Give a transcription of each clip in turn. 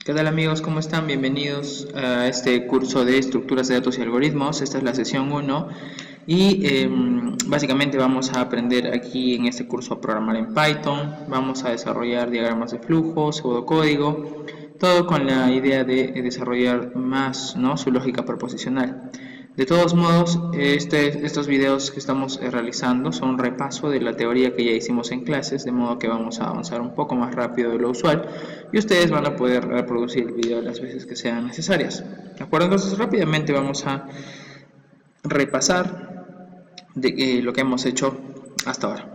¿Qué tal amigos? ¿Cómo están? Bienvenidos a este curso de estructuras de datos y algoritmos. Esta es la sesión 1 y básicamente vamos a aprender aquí en este curso a programar en Python. Vamos a desarrollar diagramas de flujo, pseudocódigo, todo con la idea de desarrollar más, ¿no?, su lógica proposicional. De todos modos, estos videos que estamos realizando son un repaso de la teoría que ya hicimos en clases, de modo que vamos a avanzar un poco más rápido de lo usual y ustedes van a poder reproducir el video las veces que sean necesarias. ¿De acuerdo? Entonces rápidamente vamos a repasar lo que hemos hecho hasta ahora.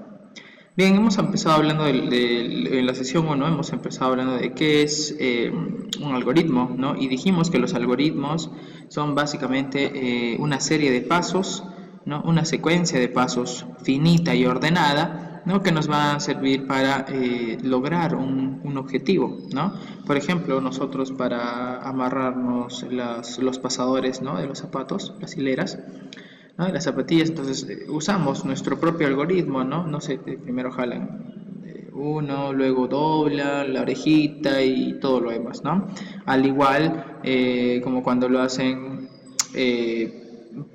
Bien, hemos empezado hablando en la sesión 1, hemos empezado hablando de qué es un algoritmo, ¿no? Y dijimos que los algoritmos son básicamente una serie de pasos, ¿no?, una secuencia de pasos finita y ordenada, ¿no?, que nos va a servir para lograr un objetivo, ¿no? Por ejemplo, nosotros para amarrarnos los pasadores, ¿no?, de los zapatos, las hileras, ¿no?, de las zapatillas, entonces usamos nuestro propio algoritmo, ¿no? No sé, primero jalan uno, luego dobla la orejita y todo lo demás, ¿no? Al igual como cuando lo hacen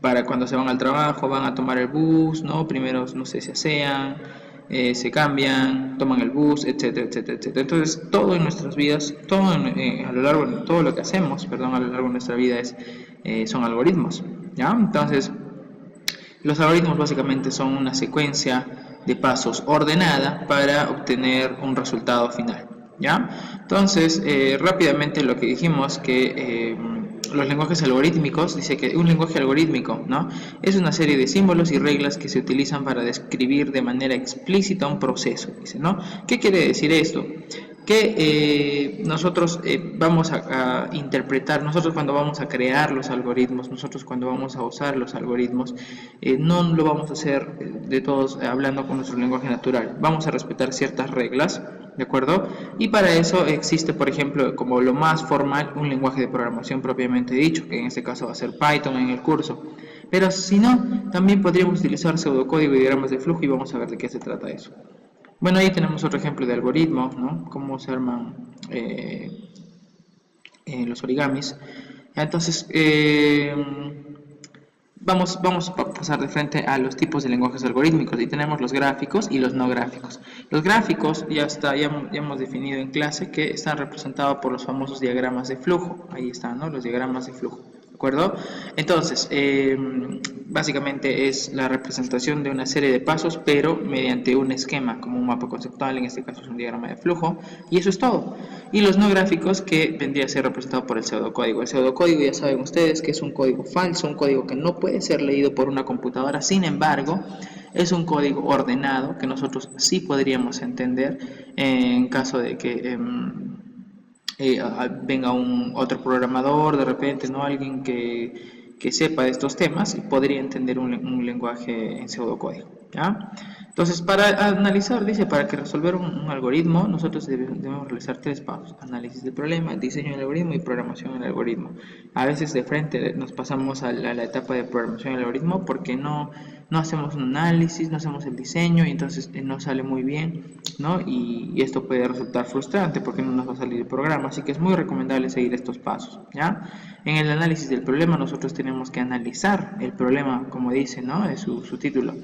para cuando se van al trabajo, van a tomar el bus, ¿no? Primero, no sé, se asean, se cambian, toman el bus, etcétera, etcétera, etcétera. Entonces, todo en nuestras vidas, todo a lo largo de todo lo que hacemos, perdón, a lo largo de nuestra vida son algoritmos, ¿ya? Entonces, los algoritmos básicamente son una secuencia de pasos ordenada para obtener un resultado final, ¿ya? Entonces, rápidamente lo que dijimos que los lenguajes algorítmicos, dice que un lenguaje algorítmico, ¿no?, es una serie de símbolos y reglas que se utilizan para describir de manera explícita un proceso, dice, ¿no? ¿Qué quiere decir esto? Que nosotros vamos a interpretar, nosotros cuando vamos a crear los algoritmos, nosotros cuando vamos a usar los algoritmos, no lo vamos a hacer de todos hablando con nuestro lenguaje natural, vamos a respetar ciertas reglas, ¿de acuerdo? Y para eso existe, por ejemplo, como lo más formal, un lenguaje de programación propiamente dicho, que en este caso va a ser Python en el curso. Pero si no, también podríamos utilizar pseudocódigo y diagramas de flujo y vamos a ver de qué se trata eso. Bueno, ahí tenemos otro ejemplo de algoritmo, ¿no?, cómo se arman los origamis. Entonces, vamos a pasar de frente a los tipos de lenguajes algorítmicos y tenemos los gráficos y los no gráficos. Los gráficos ya hemos definido en clase que están representados por los famosos diagramas de flujo. Ahí están, ¿no?, los diagramas de flujo. ¿De acuerdo? Entonces, básicamente es la representación de una serie de pasos, pero mediante un esquema, como un mapa conceptual, en este caso es un diagrama de flujo, y eso es todo. Y los no gráficos, que vendría a ser representado por el pseudocódigo. El pseudocódigo, ya saben ustedes que es un código falso, un código que no puede ser leído por una computadora, sin embargo, es un código ordenado que nosotros sí podríamos entender en caso de que venga otro programador de repente, ¿no?, alguien que sepa de estos temas y podría entender un lenguaje en pseudocódigo, ¿ya? Entonces, para analizar, dice, para que resolver un algoritmo, nosotros debemos realizar 3 pasos: análisis del problema, diseño del algoritmo y programación del algoritmo. A veces de frente nos pasamos a la etapa de programación del algoritmo porque no hacemos un análisis, no hacemos el diseño y entonces no sale muy bien, ¿no? Y esto puede resultar frustrante porque no nos va a salir el programa, así que es muy recomendable seguir estos pasos, ¿ya? En el análisis del problema nosotros tenemos que analizar el problema, como dice, ¿no?, es su título,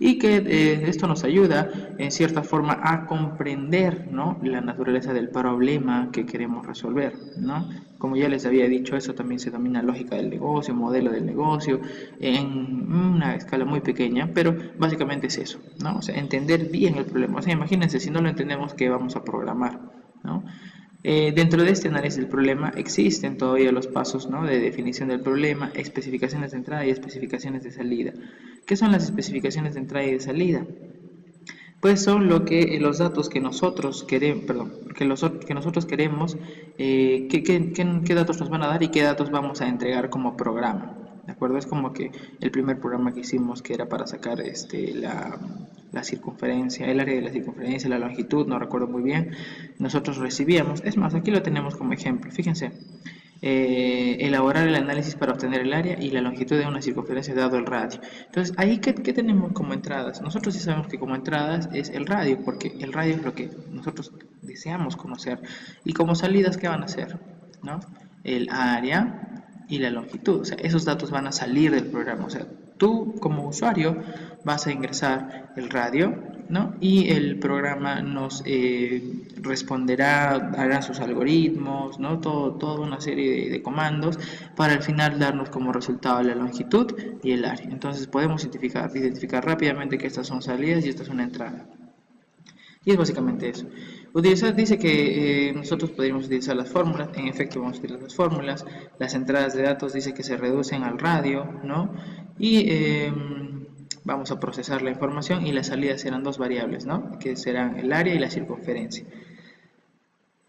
y que esto nos ayuda en cierta forma a comprender, ¿no?, la naturaleza del problema que queremos resolver, ¿no? Como ya les había dicho, eso también se denomina lógica del negocio, modelo del negocio, en una escala muy pequeña, pero básicamente es eso, ¿no? O sea, entender bien el problema. O sea, imagínense, si no lo entendemos, ¿qué vamos a programar?, ¿no? Dentro de este análisis del problema existen todavía los pasos, ¿no?, de definición del problema, especificaciones de entrada y especificaciones de salida. ¿Qué son las especificaciones de entrada y de salida? Pues son los datos que nosotros queremos, qué datos nos van a dar y qué datos vamos a entregar como programa. ¿De acuerdo? Es como que el primer programa que hicimos, que era para sacar la circunferencia, el área de la circunferencia, la longitud, no recuerdo muy bien, nosotros recibíamos, es más, aquí lo tenemos como ejemplo, fíjense, elaborar el análisis para obtener el área y la longitud de una circunferencia dado el radio. Entonces, ahí, ¿qué tenemos como entradas? Nosotros sí sabemos que como entradas es el radio, porque el radio es lo que nosotros deseamos conocer. Y como salidas, ¿qué van a hacer? ¿no? El área y la longitud. O sea, esos datos van a salir del programa. O sea, tú como usuario vas a ingresar el radio, ¿no? Y el programa nos responderá, hará sus algoritmos, ¿no? Toda una serie de comandos para al final darnos como resultado la longitud y el área. Entonces podemos identificar rápidamente que estas son salidas y esta es una entrada. Y es básicamente eso. Dice que nosotros podríamos utilizar las fórmulas, en efecto vamos a utilizar las fórmulas, las entradas de datos dice que se reducen al radio, ¿no? Y vamos a procesar la información y las salidas serán dos variables, ¿no? Que serán el área y la circunferencia.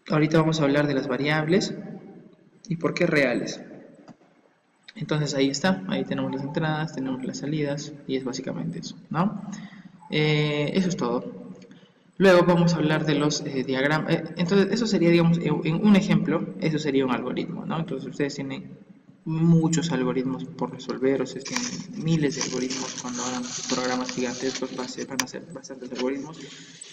Ahorita vamos a hablar de las variables y por qué reales. Entonces ahí está, ahí tenemos las entradas, tenemos las salidas y es básicamente eso, ¿no? Eso es todo. Luego vamos a hablar de los diagramas. Entonces, eso sería, digamos, en un ejemplo, eso sería un algoritmo, ¿no? Entonces, ustedes tienen muchos algoritmos por resolver, o sea, tienen miles de algoritmos cuando hagan programas gigantescos, van a ser bastantes algoritmos,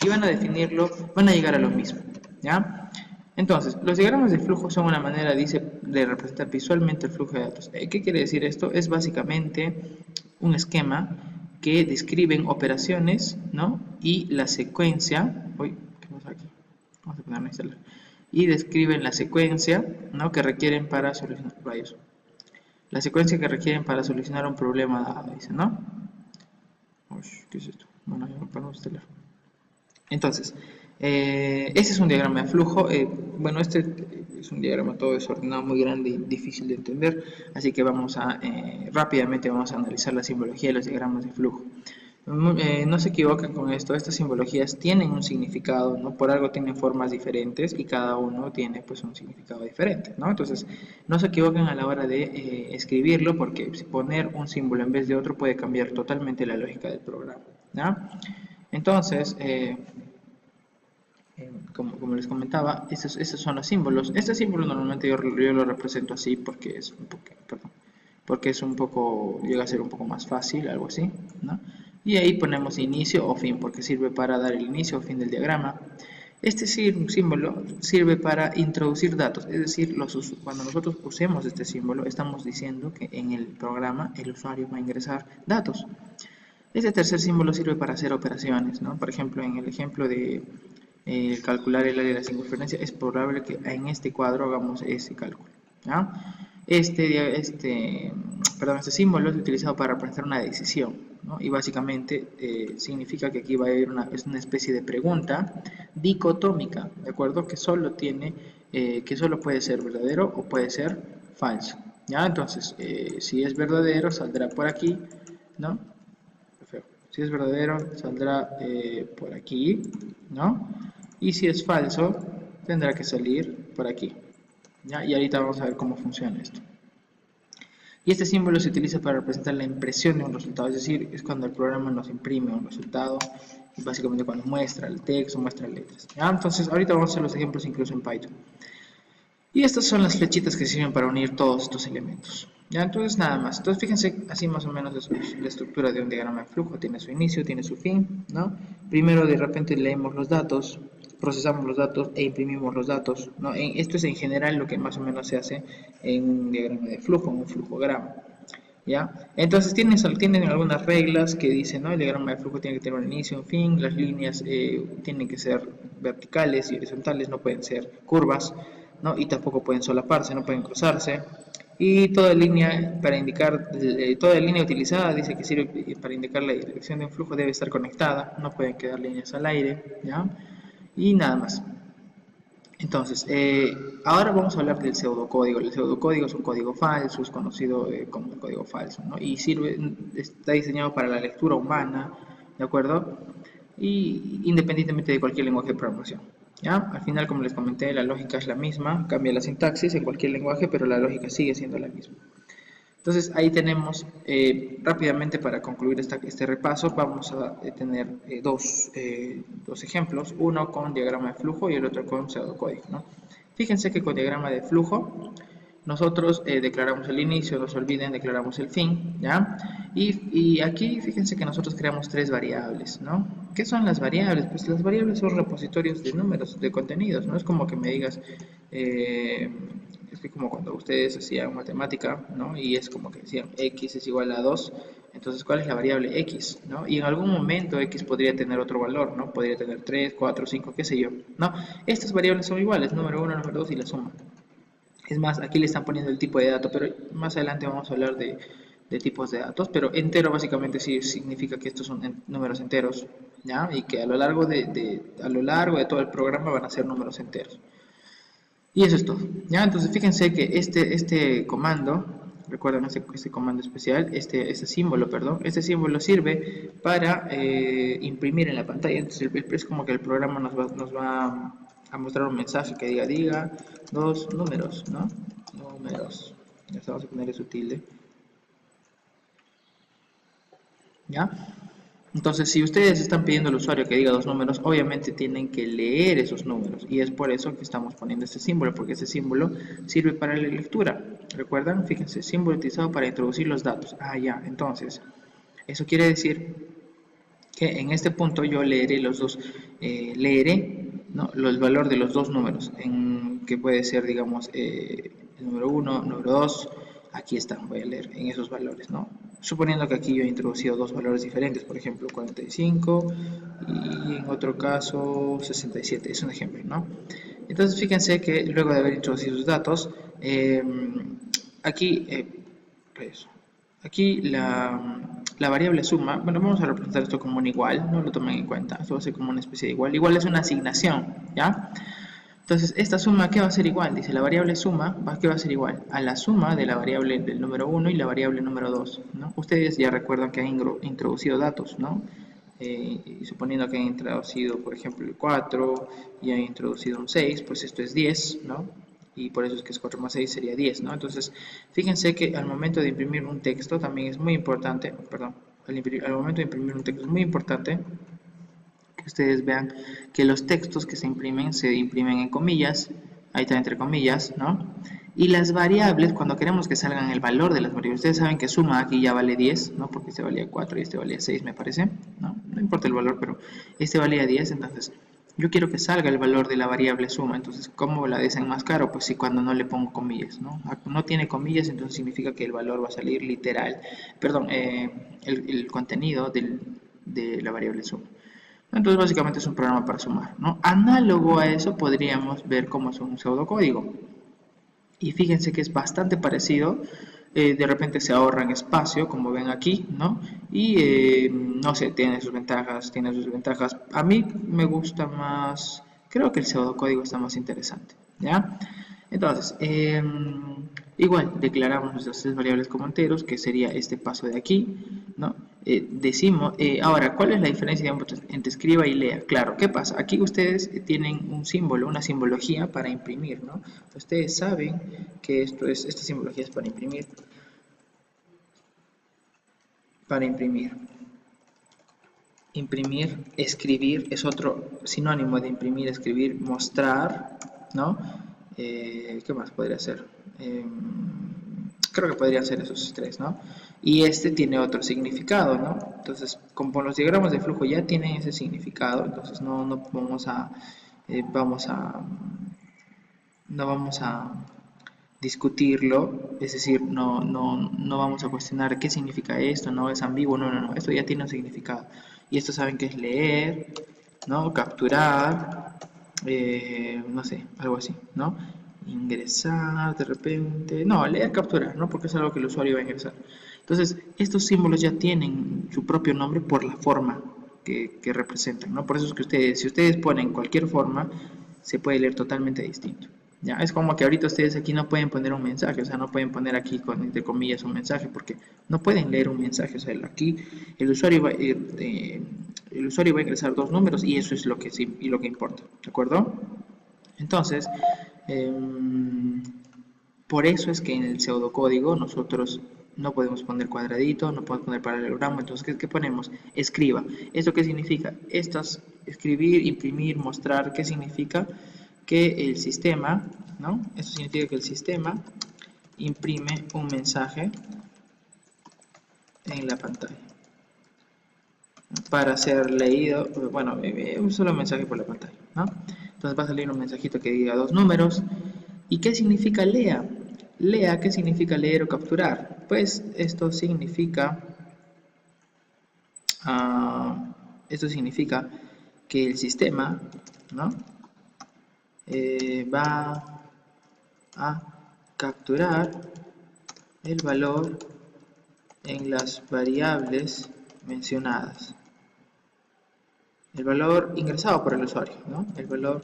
y van a definirlo, van a llegar a lo mismo, ¿ya? Entonces, los diagramas de flujo son una manera, dice, de representar visualmente el flujo de datos. ¿Qué quiere decir esto? Es básicamente un esquema que describen operaciones, ¿no? Y la secuencia, uy, ¿qué pasa aquí? Vamos a ponerlo a instalar. Y describen la secuencia, ¿no? Que requieren para solucionar rayos. La secuencia que requieren para solucionar un problema dado, dice, ¿no? Uy, ¿qué es esto? Bueno, ya lo podemos instalar. Entonces, ese es un diagrama de flujo. Bueno, este es un diagrama todo desordenado, muy grande y difícil de entender, así que rápidamente vamos a analizar la simbología de los diagramas de flujo. No se equivoquen con esto, estas simbologías tienen un significado, ¿no? Por algo tienen formas diferentes y cada uno tiene pues un significado diferente, ¿no? Entonces, no se equivoquen a la hora de escribirlo, porque si poner un símbolo en vez de otro puede cambiar totalmente la lógica del programa, ¿no? Entonces, como les comentaba, esos son los símbolos. Este símbolo normalmente yo lo represento así porque es un poco, perdón, porque es un poco, llega a ser un poco más fácil, algo así, ¿no? Y ahí ponemos inicio o fin, porque sirve para dar el inicio o fin del diagrama. Este símbolo sirve para introducir datos, es decir, cuando nosotros usemos este símbolo, estamos diciendo que en el programa el usuario va a ingresar datos. Este tercer símbolo sirve para hacer operaciones, ¿no? Por ejemplo, en el ejemplo de calcular el área de la circunferencia, es probable que en este cuadro hagamos ese cálculo, ¿ya? Este símbolo es utilizado para representar una decisión, ¿no? Y básicamente significa que aquí va a haber es una especie de pregunta dicotómica, ¿de acuerdo? Que solo puede ser verdadero o puede ser falso, ¿ya? Entonces, si es verdadero, saldrá por aquí, ¿no? Si es verdadero, saldrá por aquí, ¿no? Y si es falso, tendrá que salir por aquí, ¿ya? Y ahorita vamos a ver cómo funciona esto. Y este símbolo se utiliza para representar la impresión de un resultado, es decir, es cuando el programa nos imprime un resultado, y básicamente cuando muestra el texto, muestra letras, ¿ya? Entonces, ahorita vamos a hacer los ejemplos incluso en Python. Y estas son las flechitas que sirven para unir todos estos elementos. Ya, entonces nada más. Entonces fíjense, así más o menos es la estructura de un diagrama de flujo. Tiene su inicio, tiene su fin, ¿no? Primero de repente leemos los datos, procesamos los datos e imprimimos los datos, ¿no? Esto es en general lo que más o menos se hace en un diagrama de flujo, en un flujograma. ¿Ya? Entonces tienen algunas reglas que dicen, ¿no? El diagrama de flujo tiene que tener un inicio, un fin, las líneas tienen que ser verticales y horizontales, no pueden ser curvas, ¿no? Y tampoco pueden solaparse, no pueden cruzarse. Y toda línea toda línea utilizada dice que sirve para indicar la dirección de un flujo debe estar conectada, no pueden quedar líneas al aire, ¿ya? Y nada más. Entonces, ahora vamos a hablar del pseudocódigo. El pseudocódigo es un código falso, es conocido como el código falso, ¿no? Y está diseñado para la lectura humana, ¿de acuerdo? Y independientemente de cualquier lenguaje de programación, ¿ya? Al final, como les comenté, la lógica es la misma, cambia la sintaxis en cualquier lenguaje, pero la lógica sigue siendo la misma. Entonces ahí tenemos rápidamente para concluir este repaso vamos a tener dos ejemplos, uno con diagrama de flujo y el otro con pseudocódigo, ¿no? Fíjense que con diagrama de flujo nosotros declaramos el inicio, no se olviden, declaramos el fin, ¿ya? Y aquí fíjense que nosotros creamos tres variables, ¿no? ¿Qué son las variables? Pues las variables son repositorios de números, de contenidos, ¿no? Es como que me digas, como cuando ustedes hacían matemática, ¿no? Y es como que decían x es igual a 2, entonces ¿cuál es la variable x, ¿no? Y en algún momento x podría tener otro valor, ¿no? Podría tener 3, 4, 5, qué sé yo, ¿no? Estas variables son iguales, número 1, número 2 y la suma. Es más, aquí le están poniendo el tipo de dato, pero más adelante vamos a hablar de tipos de datos, pero entero básicamente sí significa que estos son números enteros, ¿ya? Y que a lo largo a lo largo de todo el programa van a ser números enteros. Y eso es todo, ¿ya? Entonces fíjense que este comando, recuerden este comando especial, este símbolo, perdón, este símbolo sirve para imprimir en la pantalla. Entonces es como que el programa nos va a mostrar un mensaje que diga dos números, ¿no? Números. Ya vamos a ponerle su tilde, ¿ya? Entonces, si ustedes están pidiendo al usuario que diga dos números, obviamente tienen que leer esos números. Y es por eso que estamos poniendo este símbolo, porque este símbolo sirve para la lectura. ¿Recuerdan? Fíjense, símbolo utilizado para introducir los datos. Ah, ya. Entonces, eso quiere decir que en este punto yo leeré los dos, leeré, ¿no? El valor de los dos números, que puede ser, digamos, el número 1, número 2, aquí están, voy a leer en esos valores, ¿no? Suponiendo que aquí yo he introducido dos valores diferentes, por ejemplo 45 y en otro caso 67, es un ejemplo, ¿no? Entonces fíjense que luego de haber introducido sus datos, aquí, pues, aquí la variable suma, bueno, vamos a representar esto como un igual, no lo tomen en cuenta, esto va a ser como una especie de igual. Igual es una asignación, ¿ya? Entonces, esta suma, ¿qué va a ser igual? Dice, la variable suma, ¿qué va a ser igual? A la suma de la variable del número 1 y la variable número 2, ¿no? Ustedes ya recuerdan que han introducido datos, ¿no? Y suponiendo que han introducido, por ejemplo, el 4 y han introducido un 6, pues esto es 10, ¿no? Y por eso es que es 4 más 6 sería 10, ¿no? Entonces, fíjense que al momento de imprimir un texto también es muy importante, perdón, al momento de imprimir un texto es muy importante que ustedes vean que los textos que se imprimen en comillas, ahí está entre comillas, ¿no? Y las variables, cuando queremos que salgan el valor de las variables, ustedes saben que suma aquí ya vale 10, ¿no? Porque este valía 4 y este valía 6, me parece, ¿no? No importa el valor, pero este valía 10, entonces yo quiero que salga el valor de la variable suma, entonces ¿cómo la desenmascaro? Pues sí, cuando no le pongo comillas, ¿no? No tiene comillas, entonces significa que el valor va a salir literal, perdón, el contenido de la variable suma. Entonces básicamente es un programa para sumar, ¿no? Análogo a eso podríamos ver cómo es un pseudocódigo. Y fíjense que es bastante parecido. De repente se ahorra en espacio, como ven aquí, ¿no? Y no sé, tiene sus ventajas, tiene sus desventajas. A mí me gusta más, creo que el pseudocódigo está más interesante, ¿ya? Entonces, igual declaramos nuestras tres variables como enteros, que sería este paso de aquí, ¿no? Decimos, ahora, ¿cuál es la diferencia, digamos, entre escriba y lea? Claro, ¿qué pasa? Aquí ustedes tienen un símbolo, una simbología para imprimir, ¿no? Ustedes saben que esta simbología es para imprimir. Para imprimir. Imprimir, escribir es otro sinónimo de imprimir, escribir, mostrar, ¿no? ¿Qué más podría ser? Creo que podrían ser esos tres, ¿no? Y este tiene otro significado, ¿no? Entonces, como los diagramas de flujo ya tienen ese significado, entonces no vamos a, no vamos a discutirlo, es decir, no vamos a cuestionar qué significa esto, no es ambiguo, no, esto ya tiene un significado. Y esto saben que es leer, ¿no? Capturar, no sé, algo así, ¿no? Ingresar de repente, no, leer, capturar, ¿no? Porque es algo que el usuario va a ingresar. Entonces, estos símbolos ya tienen su propio nombre por la forma que representan, ¿no? Por eso es que ustedes, si ustedes ponen cualquier forma, se puede leer totalmente distinto. ¿Ya? Es como que ahorita ustedes aquí no pueden poner un mensaje, o sea, no pueden poner aquí con entre comillas un mensaje, porque no pueden leer un mensaje, o sea, aquí el usuario va a ingresar dos números y eso es lo que sí, y lo que importa, ¿de acuerdo? Entonces, eh, por eso es que en el pseudocódigo nosotros no podemos poner cuadradito, no podemos poner paralelogramo, entonces ¿qué ponemos? Escriba. ¿Esto qué significa? Estas, escribir, imprimir, mostrar, ¿qué significa? Que el sistema, ¿no? Esto significa que el sistema imprime un mensaje en la pantalla para ser leído, bueno, un solo mensaje por la pantalla, ¿no? Entonces va a salir un mensajito que diga dos números. ¿Y qué significa lea? Lea, ¿qué significa leer o capturar? Pues ah, esto significa que el sistema, ¿no? Va a capturar el valor en las variables mencionadas. El valor ingresado por el usuario, ¿no? El valor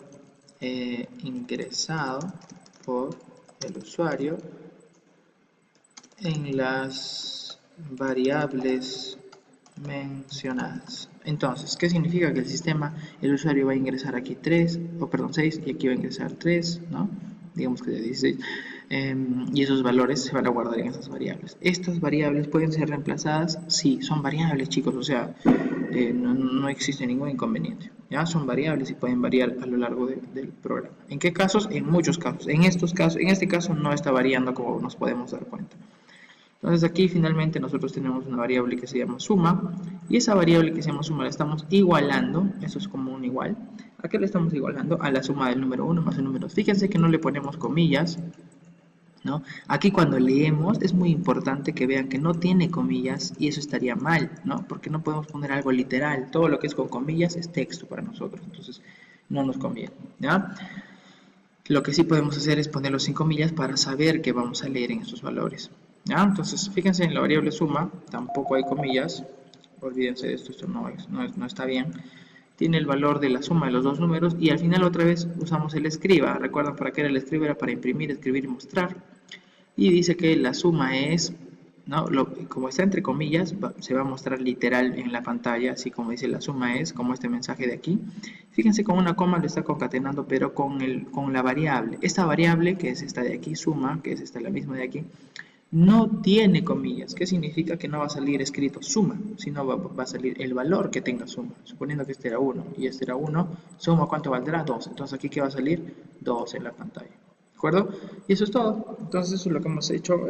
ingresado por el usuario en las variables mencionadas. Entonces, ¿qué significa? Que el sistema, el usuario va a ingresar aquí 3, o perdón, 6, y aquí va a ingresar 3, ¿no? Digamos que de 16. Y esos valores se van a guardar en esas variables. ¿Estas variables pueden ser reemplazadas? Sí, son variables, chicos, o sea, no existe ningún inconveniente. ¿Ya? Son variables y pueden variar a lo largo del programa. ¿En qué casos? En muchos casos. En este caso no está variando como nos podemos dar cuenta. Entonces aquí finalmente nosotros tenemos una variable que se llama suma, y esa variable que se llama suma la estamos igualando, eso es como un igual. ¿A qué le estamos igualando? A la suma del número 1 más el número 2. Fíjense que no le ponemos comillas, ¿no? Aquí cuando leemos es muy importante que vean que no tiene comillas, y eso estaría mal, ¿no? Porque no podemos poner algo literal. Todo lo que es con comillas es texto para nosotros, entonces no nos conviene, ¿ya? Lo que sí podemos hacer es ponerlo sin comillas para saber que vamos a leer en estos valores. ¿Ya? Entonces, fíjense en la variable suma, tampoco hay comillas. Olvídense de esto, esto no está bien. Tiene el valor de la suma de los dos números, y al final otra vez usamos el escriba. ¿Recuerdan para qué era el escriba? Era para imprimir, escribir y mostrar. Y dice que la suma es, ¿no? Como está entre comillas, se va a mostrar literal en la pantalla, así como dice la suma es, como este mensaje de aquí. Fíjense, con una coma lo está concatenando, pero con la variable. Esta variable, que es esta de aquí, suma, que es esta la misma de aquí, no tiene comillas. ¿Qué significa? Que no va a salir escrito suma, sino va a salir el valor que tenga suma. Suponiendo que este era 1 y este era 1, suma, ¿cuánto valdrá? 2. Entonces aquí, ¿qué va a salir? 2 en la pantalla. ¿De acuerdo? Y eso es todo. Entonces eso es lo que hemos hecho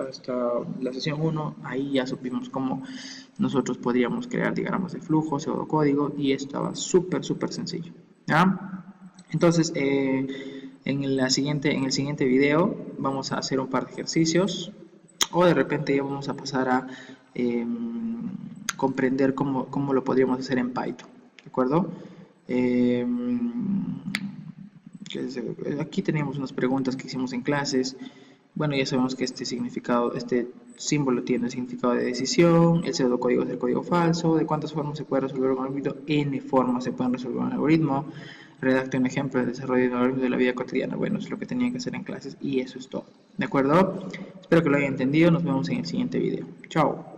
hasta la sesión 1. Ahí ya supimos cómo nosotros podríamos crear diagramas de flujo, pseudocódigo, y estaba súper sencillo. ¿Ya? Entonces, en el siguiente video vamos a hacer un par de ejercicios, o de repente ya vamos a pasar a comprender cómo lo podríamos hacer en Python. ¿De acuerdo? Aquí teníamos unas preguntas que hicimos en clases. Bueno, ya sabemos que este símbolo tiene significado de decisión, el pseudocódigo es el código falso, de cuántas formas se puede resolver un algoritmo, n formas se pueden resolver un algoritmo, redacte un ejemplo de desarrollo de un algoritmo de la vida cotidiana. Bueno, es lo que tenían que hacer en clases, y eso es todo. ¿De acuerdo? Espero que lo hayan entendido, nos vemos en el siguiente video. Chao.